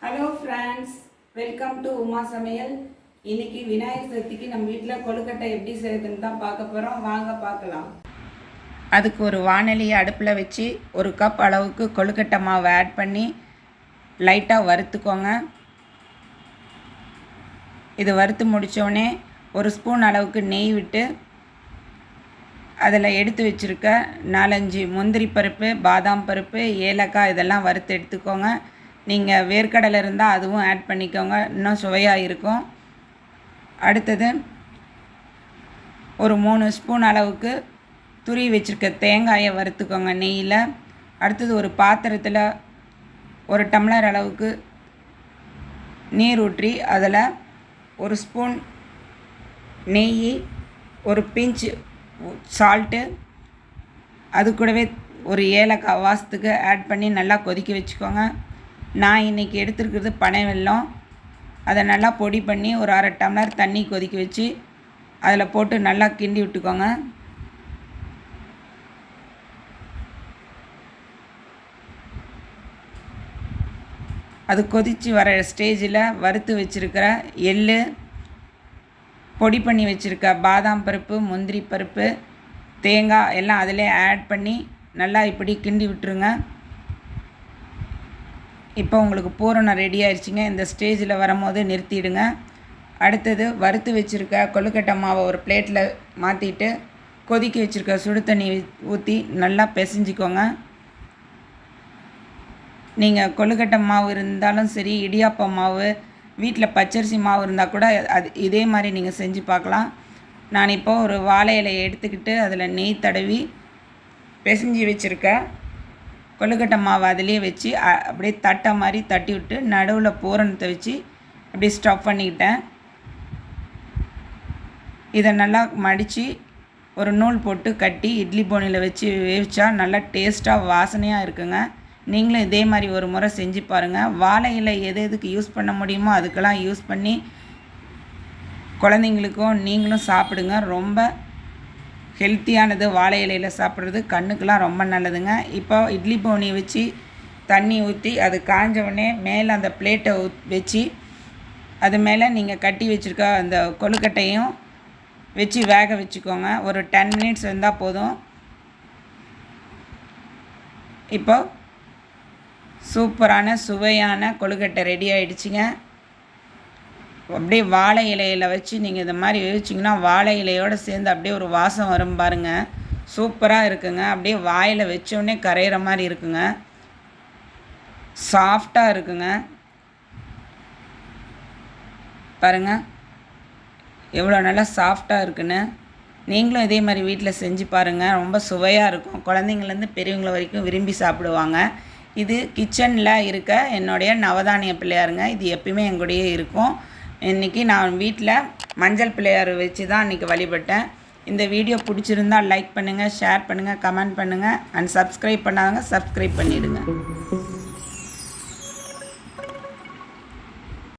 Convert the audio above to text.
Hello friends, welcome to Uma சமையல். இன்னைக்கு விநாயகர் சதுர்த்திக்கு நம்ம வீட்டில் கொழுக்கட்டை எப்படி செய்யறதுன்னு தான் பார்க்க போகிறோம். வாங்க பார்க்கலாம். அதுக்கு ஒரு வாணலியை அடுப்பில் வச்சு 1 கப் அளவுக்கு கொழுக்கட்டை மாவை ஆட் பண்ணி லைட்டாக வறுத்துக்கோங்க. இது வறுத்து முடித்தோடனே 1 ஸ்பூன் அளவுக்கு நெய் விட்டு அதில் எடுத்து வச்சுருக்க 4-5 முந்திரி பருப்பு, பாதாம் பருப்பு, ஏலக்காய் இதெல்லாம் வறுத்து எடுத்துக்கோங்க. நீங்கள் வேர்க்கடலை இருந்தால் அதுவும் ஆட் பண்ணிக்கோங்க, இன்னும் சுவையாக இருக்கும். அடுத்தது ஒரு 3 ஸ்பூன் அளவுக்கு துருவி வச்சுருக்க தேங்காயை வறுத்துக்கோங்க நெய்யில். அடுத்தது ஒரு பாத்திரத்தில் 1 டம்ளர் அளவுக்கு நீர் ஊற்றி அதில் 1 ஸ்பூன் நெய், ஒரு பிஞ்ச் சால்ட்டு, அது கூடவே ஒரு ஏலக்காய் வாசத்துக்கு ஆட் பண்ணி நல்லா கொதிக்க வச்சுக்கோங்க. நான் இன்றைக்கி எடுத்துருக்கிறது பனை வெல்லம். அதை நல்லா பொடி பண்ணி ஒரு 1/2 டம்ளர் தண்ணி கொதிக்க வச்சு அதில் போட்டு நல்லா கிண்டி விட்டுக்கோங்க. அது கொதித்து வர ஸ்டேஜில் வறுத்து வச்சுருக்கிற எள்ளு, பொடி பண்ணி வச்சுருக்க பாதாம் பருப்பு, முந்திரி பருப்பு, தேங்காய் எல்லாம் அதிலே ஆட் பண்ணி நல்லா இப்படி கிண்டி விட்டுருங்க. இப்போ உங்களுக்கு பூரணம் ரெடி ஆயிடுச்சுங்க. இந்த ஸ்டேஜில் வரும்போது நிறுத்திடுங்க. அடுத்தது வறுத்து வச்சுருக்க கொழுக்கட்டை மாவை ஒரு பிளேட்டில் மாற்றிட்டு கொதிக்க வச்சுருக்க சுடு தண்ணி ஊற்றி நல்லா பிசைஞ்சிக்கோங்க. நீங்கள் கொழுக்கட்டை மாவு இருந்தாலும் சரி, இடியாப்பம் மாவு, வீட்டில் பச்சரிசி மாவு இருந்தால் கூட இதே மாதிரி நீங்கள் செஞ்சு பார்க்கலாம். நான் இப்போது ஒரு வாழை இலையை எடுத்துக்கிட்டு அதில் நெய் தடவி பிசைஞ்சி வச்சுருக்க கொழுக்கட்டை மாவு அதிலே வச்சு அப்படியே தட்டை மாதிரி தட்டி விட்டு நடுவில் பூரணத்தை வச்சு அப்படியே ஸ்டஃப் பண்ணிக்கிட்டேன். இதை நல்லா மடித்து ஒரு நூல் போட்டு கட்டி இட்லி போனியில் வச்சு வேவிச்சா நல்லா டேஸ்ட்டாக வாசனையாக இருக்குங்க. நீங்களும் இதே மாதிரி ஒரு முறை செஞ்சு பாருங்கள். வாழை இலை எதுக்கு யூஸ் பண்ண முடியுமோ அதுக்கெல்லாம் யூஸ் பண்ணி குழந்தைங்களுக்கும் நீங்களும் சாப்பிடுங்க. ரொம்ப ஹெல்த்தியானது வாழை இலையில் சாப்பிட்றது, கண்ணுக்கெலாம் ரொம்ப நல்லதுங்க. இப்போ இட்லி போனி வச்சு தண்ணி ஊற்றி அது காஞ்சவுடனே மேலே அந்த பிளேட்டை வச்சு அது மேலே நீங்கள் கட்டி வச்சுருக்க அந்த கொழுக்கட்டையும் வச்சு வேக வச்சுக்கோங்க. ஒரு 10 மினிட்ஸ் இருந்தால் போதும். இப்போ சூப்பரான சுவையான கொழுக்கட்டை ரெடி ஆகிடுச்சிங்க. அப்படியே வாழை இலையில் வச்சு நீங்கள் இந்த மாதிரி வேவிச்சிங்கன்னா வாழை இலையோடு சேர்ந்து அப்படியே ஒரு வாசம் வரும் பாருங்கள். சூப்பராக இருக்குங்க. அப்படியே வாயில் வச்சோடனே கரையிற மாதிரி இருக்குங்க. சாஃப்டாக இருக்குங்க. பாருங்கள் எவ்வளோ நல்லா சாஃப்டாக இருக்குன்னு. நீங்களும் இதே மாதிரி வீட்டில் செஞ்சு பாருங்கள். ரொம்ப சுவையாக இருக்கும். குழந்தைங்கள்லேருந்து பெரியவங்கள வரைக்கும் விரும்பி சாப்பிடுவாங்க. இது கிச்சனில் இருக்க என்னுடைய நவதானிய பிள்ளையாருங்க. இது எப்பயுமே எங்களுடைய இருக்கும். இன்றைக்கி நான் வீட்டில் மஞ்சள் பிள்ளையார் வச்சு தான் இன்றைக்கி வழிபட்டேன். இந்த வீடியோ பிடிச்சிருந்தால் லைக் பண்ணுங்கள், ஷேர் பண்ணுங்கள், கமெண்ட் பண்ணுங்கள். அண்ட் சப்ஸ்கிரைப் பண்ணாதவங்க சப்ஸ்கிரைப் பண்ணிவிடுங்க.